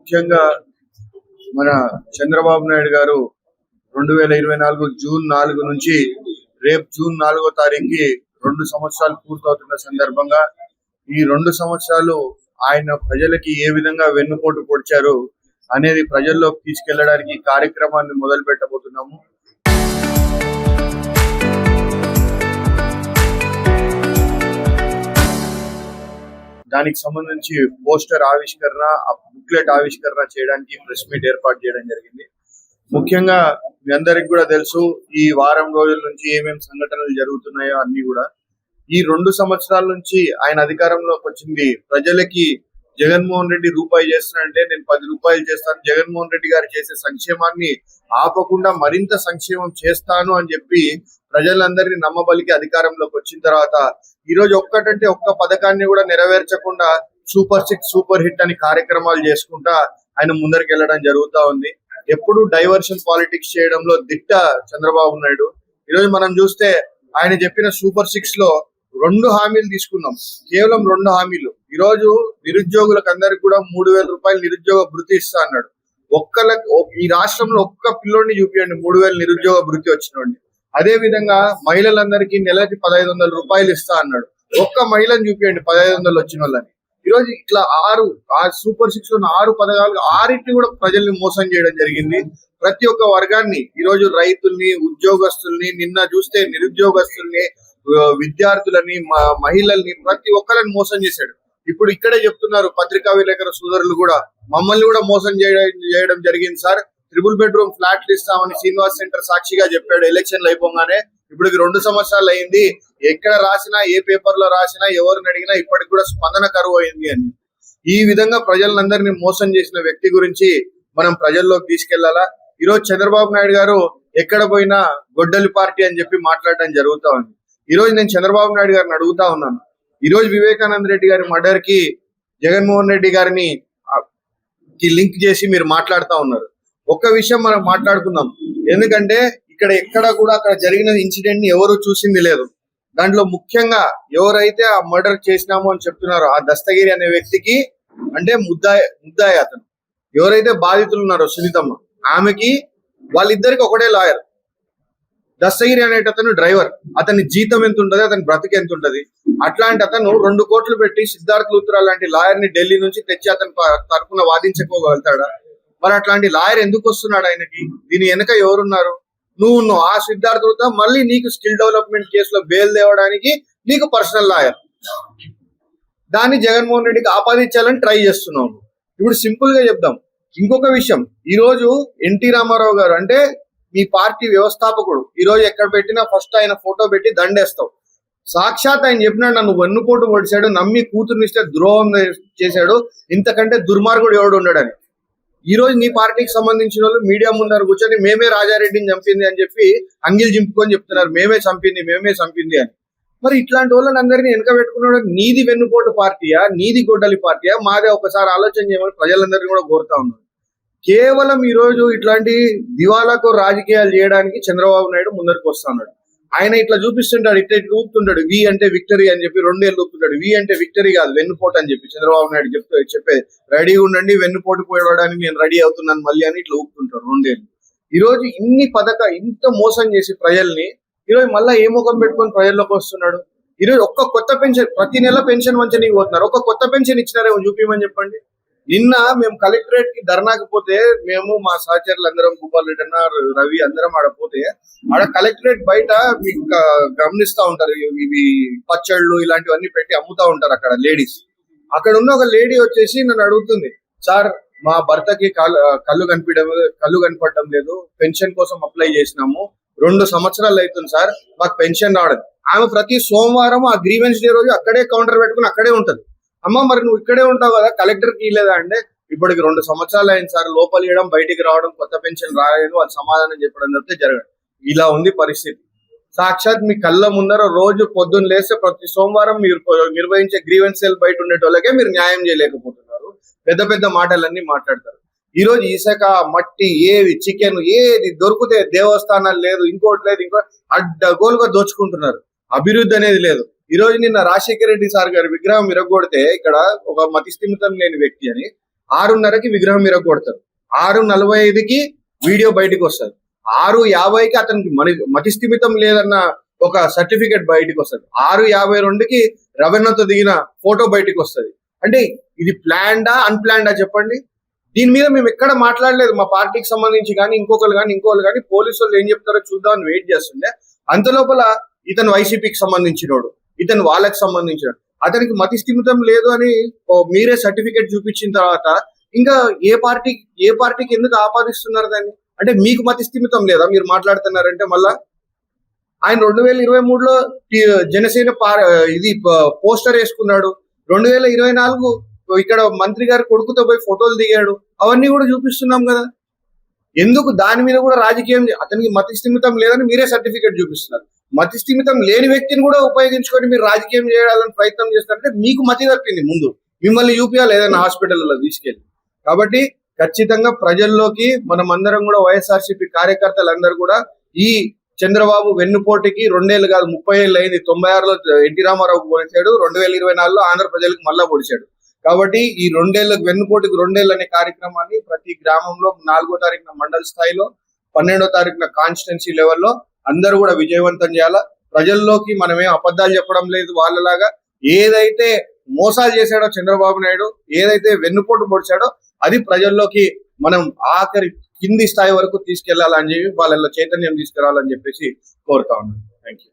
ముఖ్యంగా మన చంద్రబాబు నాయుడు గారు 2024 జూన్ 4 నుంచి రేపు జూన్ 4వ తారీఖుకి 2 సంవత్సరాలు పూర్తవుతున్న సందర్భంగా ఈ 2 సంవత్సరాలు ఆయన ప్రజలకి ఏ విధంగా వెన్నుపోటు పొడిచారు అనేది ప్రజల్లోకి తీసుకెళ్లడానికి కార్యక్రమాన్ని మొదలు పెట్టబోతున్నాము. దానికి సంబంధించి పోస్టర్ ఆవిష్కరణ, బుక్లెట్ ఆవిష్కరణ చేయడానికి ప్రెస్ మీట్ ఏర్పాటు చేయడం జరిగింది. ముఖ్యంగా మీ అందరికి కూడా తెలుసు, ఈ వారం రోజుల నుంచి ఏమేమి సంఘటనలు జరుగుతున్నాయో అన్ని కూడా. ఈ 2 సంవత్సరాల నుంచి ఆయన అధికారంలోకి వచ్చింది ప్రజలకి జగన్మోహన్ రెడ్డి రూపాయి చేస్తున్నాడంటే నేను 10 రూపాయలు చేస్తాను, జగన్మోహన్ రెడ్డి గారు చేసే సంక్షేమాన్ని ఆపకుండా మరింత సంక్షేమం చేస్తాను అని చెప్పి ప్రజలందరినీ నమ్మబలికి అధికారంలోకి వచ్చిన తర్వాత ఈ రోజు ఒక్కటంటే ఒక్క పథకాన్ని కూడా నెరవేర్చకుండా సూపర్ 6 సూపర్ హిట్ అని కార్యక్రమాలు చేసుకుంటా ఆయన ముందరికి వెళ్ళడం జరుగుతా ఉంది. ఎప్పుడు డైవర్షన్ పాలిటిక్స్ చేయడంలో దిట్ట చంద్రబాబు నాయుడు. ఈరోజు మనం చూస్తే ఆయన చెప్పిన సూపర్ 6 లో 2 హామీలు తీసుకున్నాం, కేవలం 2 హామీలు. ఈరోజు నిరుద్యోగులకు అందరికి కూడా 3,000 రూపాయలు నిరుద్యోగ భృతి ఇస్తా అన్నాడు. ఈ రాష్ట్రంలో ఒక్క పిల్లోడిని చూపించండి 3,000 నిరుద్యోగ భృతి వచ్చినోడిని. అదే విధంగా మహిళలందరికీ నెలకి 1,500 రూపాయలు ఇస్తా అన్నాడు. ఒక్క మహిళను చూపించండి 1,500 వచ్చిన వాళ్ళని. ఈరోజు ఇట్లా సూపర్ 6 లో 6 పథకాలు 6 కూడా ప్రజల్ని మోసం చేయడం జరిగింది. ప్రతి ఒక్క వర్గాన్ని, ఈరోజు రైతుల్ని, ఉద్యోగస్తుల్ని, నిన్న చూస్తే నిరుద్యోగస్తుల్ని, విద్యార్థులని, మహిళల్ని, ప్రతి ఒక్కరిని మోసం చేశాడు. ఇప్పుడు ఇక్కడే చెప్తున్నారు పత్రికా విలేకరుల సోదరులు కూడా, మమ్మల్ని కూడా మోసం చేయడం జరిగింది సార్, 3 బెడ్రూమ్ ఫ్లాట్లు ఇస్తామని శ్రీనివాస్ సెంటర్ సాక్షిగా చెప్పాడు ఎలక్షన్లు అయిపోగానే. ఇప్పటికి 2 సంవత్సరాలు అయింది, ఎక్కడ రాసినా, ఏ పేపర్ లో రాసినా, ఎవరిని అడిగినా ఇప్పటికి కూడా స్పందన కరువు అయింది అని. ఈ విధంగా ప్రజలందరినీ మోసం చేసిన వ్యక్తి గురించి మనం ప్రజల్లోకి తీసుకెళ్లాలా. ఈరోజు చంద్రబాబు నాయుడు గారు ఎక్కడ పోయినా గొడ్డలి పార్టీ అని చెప్పి మాట్లాడడం జరుగుతా ఉంది. ఈ రోజు నేను చంద్రబాబు నాయుడు గారిని అడుగుతా ఉన్నాను, ఈ రోజు వివేకానంద రెడ్డి గారి మర్డర్ కి జగన్మోహన్ రెడ్డి గారిని లింక్ చేసి మీరు మాట్లాడుతా ఉన్నారు. ఒక్క విషయం మనం మాట్లాడుకుందాం, ఎందుకంటే ఎక్కడ కూడా అక్కడ జరిగిన ఇన్సిడెంట్ ని ఎవరు చూసింది లేదు. దాంట్లో ముఖ్యంగా ఎవరైతే ఆ మర్డర్ చేసినామో అని చెప్తున్నారో ఆ దస్తగిరి అనే వ్యక్తికి, అంటే ముద్దాయి అతను, ఎవరైతే బాధితులు ఉన్నారో సునీతమ్మ, ఆమెకి వాళ్ళిద్దరికి ఒకటే లాయర్. దస్తగిరి అనేటతను డ్రైవర్, అతని జీతం ఎంత ఉంటది, అతని బ్రతికి ఎంత ఉంటది. అట్లాంటి అతను 2 కోట్లు పెట్టి సిద్ధార్థ్ లూత్రా లాంటి లాయర్ ని ఢిల్లీ నుంచి తెచ్చి అతని తరఫున వాదించుకోగలుగుతాడా? మరి అట్లాంటి లాయర్ ఎందుకు వస్తున్నాడు ఆయనకి? దీని వెనక ఎవరున్నారు? నువ్వు ఆ సిద్ధార్థ్ లూత్రా మళ్ళీ నీకు స్కిల్ డెవలప్మెంట్ కేసులో బెయిల్ తేవడానికి నీకు పర్సనల్ లాయర్, దాన్ని జగన్మోహన్ రెడ్డికి ఆపాదించాలని ట్రై చేస్తున్నావు. ఇప్పుడు సింపుల్ గా చెప్దాం. ఇంకొక విషయం, ఈ రోజు ఎన్టీ రామారావు గారు అంటే మీ పార్టీ వ్యవస్థాపకుడు, ఈ రోజు ఎక్కడ పెట్టినా ఫస్ట్ ఆయన ఫోటో పెట్టి దండేస్తావు. సాక్షాత్ ఆయన చెప్పినాడు, నన్ను వెన్నుపోటు పొడిచాడు, నమ్మి కూతురునిస్తే ద్రోహం చేశాడు, ఇంతకంటే దుర్మార్గుడు ఎవడు ఉండడని. ఈ రోజు నీ పార్టీకి సంబంధించిన వాళ్ళు మీడియా ముందర కూర్చొని మేమే రాజారెడ్డిని చంపింది అని చెప్పి అంగిల్ జింపుకొని చెప్తున్నారు, మేమే చంపింది అని. మరి ఇట్లాంటి వాళ్ళని అందరినీ వెనక పెట్టుకున్నాడు. నీది వెన్నుపోటు పార్టీయా, నీది గొడ్డలి పార్టీయా, మాదే ఒకసారి ఆలోచన చేయమని ప్రజలందరినీ కూడా కోరుతా ఉన్నారు. కేవలం ఈ రోజు ఇట్లాంటి దివాలాకు రాజకీయాలు చేయడానికి చంద్రబాబు నాయుడు ముందరికి వస్తున్నాడు. ఆయన ఇట్లా చూపిస్తుంటాడు, ఇట్లా ఊపుతుంటాడు, వి అంటే విక్టరీ అని చెప్పి 2 ఏళ్ళు ఊపుతుంటాడు. వి అంటే విక్టరీ కాదు, వెన్నుపోటు అని చెప్పి చంద్రబాబు నాయుడు చెప్పేది. రెడీగా ఉండండి, వెన్నుపోటు పోయడానికి నేను రెడీ అవుతున్నాను మళ్ళీ అని ఇట్లా ఊపుతుంటాడు 2 ఏళ్ళు. ఈ రోజు ఇంత మోసం చేసి ప్రజల్ని ఈరోజు మళ్ళీ ఏ ముఖం పెట్టుకొని ప్రజల్లోకి వస్తున్నాడు. ఈరోజు ఒక్క కొత్త పెన్షన్, ప్రతి నెల పెన్షన్ మంచిగా పోతున్నారు, ఒక్క కొత్త పెన్షన్ ఇచ్చినారేమో చూపించమని చెప్పండి. నిన్న మేము కలెక్టరేట్ కి ధర్నాకి పోతే, మేము మా సహచరులు అందరం, భూపాల్ రెడ్డి అన్న, రవి అందరం ఆడపోతే, ఆడ కలెక్టరేట్ బయట మీకు గమనిస్తా ఉంటారు, ఇవి పచ్చళ్ళు ఇలాంటివన్నీ పెట్టి అమ్ముతా ఉంటారు అక్కడ లేడీస్. అక్కడ ఉన్న ఒక లేడీ వచ్చేసి నన్ను అడుగుతుంది, సార్ మా భర్తకి కళ్ళు కనపడడం లేదు, పెన్షన్ కోసం అప్లై చేసినాము, 2 సంవత్సరాలు అవుతుంది సార్, మాకు పెన్షన్ రావడం. ఆమె ప్రతి సోమవారం ఆ గ్రీవెన్స్ డే రోజు అక్కడే కౌంటర్ పెట్టుకుని అక్కడే ఉంటది. అమ్మ మరి నువ్వు ఇక్కడే ఉంటావు కదా, కలెక్టర్కి ఇవ్వలేదా అంటే, ఇప్పటికి 2 సంవత్సరాలు అయింది సార్, లోపలి ఇవ్వడం, బయటికి రావడం, కొత్త పెన్షన్ రాలేదు, అది సమాధానం చెప్పడం తప్పితే జరగదు. ఇలా ఉంది పరిస్థితి. సాక్షాత్ మీ కళ్ళ ముందర రోజు పొద్దున్న లేస్తే ప్రతి సోమవారం మీరు నిర్వహించే గ్రీవెన్స్ సెల్ బయట ఉండేటోళ్ళకే మీరు న్యాయం చేయలేకపోతున్నారు. పెద్ద మాటలన్నీ మాట్లాడతారు. ఈ రోజు ఇసుక, మట్టి, ఏవి చికెన్ ఏది దొరికితే దేవస్థానాలు లేదు, ఇంకోటి లేదు, అడ్డగోలుగా దోచుకుంటున్నారు. అభివృద్ధి అనేది లేదు. ఈ రోజు నిన్న రాజశేఖర రెడ్డి సార్ గారి విగ్రహం విరగొడితే ఇక్కడ ఒక మతిస్థిమితం లేని వ్యక్తి అని 6:30కి విగ్రహం కొడతారు, 6:45కి వీడియో బయటకు వస్తుంది, 6:50కి అతనికి మతి స్థిమితం లేదన్న ఒక సర్టిఫికెట్ బయటకు వస్తుంది, 6:52కి రవణతో దిగిన ఫోటో బయటకు వస్తుంది. అంటే ఇది ప్లాన్డా అన్ప్లాన్డా చెప్పండి. దీని మీద మేము ఎక్కడ మాట్లాడలేదు, మా పార్టీకి సంబంధించి కానీ ఇంకొకరు కానీ పోలీసు వాళ్ళు ఏం చెప్తారో చూద్దామని వెయిట్ చేస్తుండే. అంత లోపల ఇతను వైసీపీకి సంబంధించినోడు, ఇతను వాళ్ళకి సంబంధించినోడు, అతనికి మతి స్థిమితం లేదు అని మీరే సర్టిఫికేట్ చూపించిన తర్వాత ఇంకా ఏ పార్టీకి ఎందుకు ఆపాదిస్తున్నారు దాన్ని? అంటే మీకు మతి స్థిమితం లేదా మీరు మాట్లాడుతున్నారంటే? మళ్ళా ఆయన 2023లో జనసేన ఇది పోస్టర్ వేసుకున్నాడు, 2024 ఇక్కడ మంత్రి గారి కొడుకుతో పోయి ఫోటోలు దిగాడు, అవన్నీ కూడా చూపిస్తున్నాం కదా. ఎందుకు దాని మీద కూడా రాజకీయం? అతనికి మతి స్థిమితం లేదని మీరే సర్టిఫికేట్ చూపిస్తున్నారు. మతి స్థిమితం లేని వ్యక్తిని కూడా ఉపయోగించుకొని మీరు రాజకీయం చేయాలని ప్రయత్నం చేస్తారంటే మీకు మతి తప్పింది. ముందు మిమ్మల్ని యూపీఆర్ ఏదైనా హాస్పిటల్లో తీసుకెళ్ళి. కాబట్టి ఖచ్చితంగా ప్రజల్లోకి మనం అందరం కూడా వైఎస్ఆర్సీపీ కార్యకర్తలందరూ కూడా ఈ చంద్రబాబు వెన్నుపోటుకి 2 ఏళ్ళు కాదు 30 ఏళ్ళు అయింది. 96లో ఎన్టీ రామారావు పొడిచాడు, 2024లో ఆంధ్ర ప్రజలకు మళ్ళా పొడిచాడు. కాబట్టి ఈ 2 ఏళ్ళకు వెన్నుపోటుకి 2 ఏళ్ళు అనే కార్యక్రమాన్ని ప్రతి గ్రామంలో 4వ తారీఖున మండల స్థాయిలో, 12వ తారీఖున కాన్స్టిట్యున్సీ లెవెల్లో అందరూ కూడా విజయవంతం చేయాలా. ప్రజల్లోకి మనమే అబద్ధాలు చెప్పడం లేదు వాళ్ళలాగా. ఏదైతే మోసాలు చేశాడో చంద్రబాబు నాయుడు, ఏదైతే వెన్నుపోటు పొడిచాడో అది ప్రజల్లోకి మనం ఆఖరి కింది స్థాయి వరకు తీసుకెళ్లాలని చెప్పి వాళ్ళలో చైతన్యం తీసుకురావాలని చెప్పేసి కోరుతా ఉన్నాను. Thank you.